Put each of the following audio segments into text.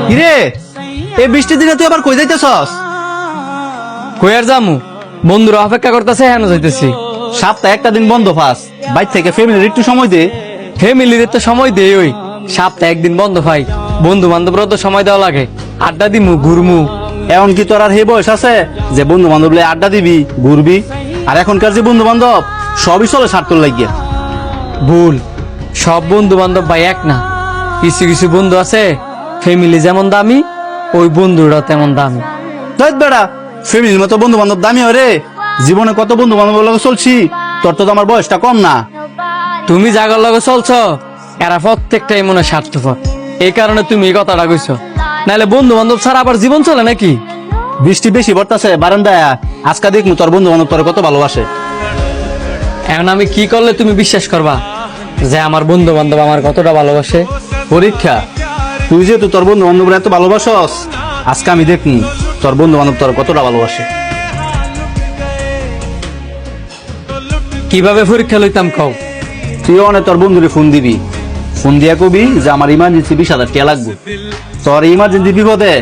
কিরে এই বৃষ্টির দিনে তুই আবার কই যাইতেছস? কই আর যামু, বন্ধুরা অপেক্ষা করতেছে, হেন যাইতেছি। সপ্তাহে একটা দিন বন্ধ পাস, বাইর থেকে ফ্যামিলির একটু সময় দে। ফ্যামিলির তো সময় দেই, ওই সপ্তাহে একদিন বন্ধ পাই, বন্ধু বান্ধবরাও তো সময় দেওয়া লাগে, আড্ডা দিমু ঘুরমু। এখন কি তোর আর হে বয়স আছে যে বন্ধু বান্ধব আড্ডা দিবি ঘুরবি? আর এখনকার যে বন্ধু বান্ধব সবই চলে স্বার্থ লাগিয়া। ভুল, সব বন্ধু বান্ধব ভাই এক না। কিছু কিছু বন্ধু আছে ফ্যামিলি যেমন দামি, ওই বন্ধুরা তেমন দামি। দেখ বেড়া, ফ্যামিলির মতো বন্ধু বান্ধব দামি হয় রে। জীবনে কত বন্ধু বান্ধব লগে চলছি, তোর তো আমার বয়সটা কম না। তুমি জাগার লগে চলছ, এরা প্রত্যেকটাই মনে স্বার্থপর, এই কারণে তুমি এই কথাটা কইছো। নাহলে বন্ধু বান্ধব ছাড়া আবার জীবন চলে নাকি? বৃষ্টি বেশি পড়তাছে বারান্দায়, আজকে দেখমু তোর বন্ধু বান্ধব তোর কত ভালোবাসে। এখন আমি কি করলে তুমি বিশ্বাস করবা যে আমার বন্ধু বান্ধব আমার কতটা ভালোবাসে? পরীক্ষা, তুই যেহেতু তোর বন্ধু বান্ধবরা এত ভালোবাসস, আজকে আমি দেখমু তোর বন্ধু বান্ধব তোর কতটা ভালোবাসে। কিভাবে পরীক্ষা লইতাম কও? তুই অনেক তোর বন্ধুরে ফোন দিবি, ফোন দিয়া কবি যে আমার ইমার্জেন্সি 20,000 টাকা লাগবে। তোর ইমার্জেন্সি বিপদে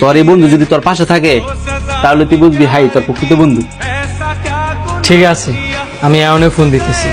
তোর এই বন্ধু যদি তোর পাশে থাকে, তাহলে তুই বুঝবি হাই তোর প্রকৃত বন্ধু। ঠিক আছে, আমি এমন ফোন দিতেছি।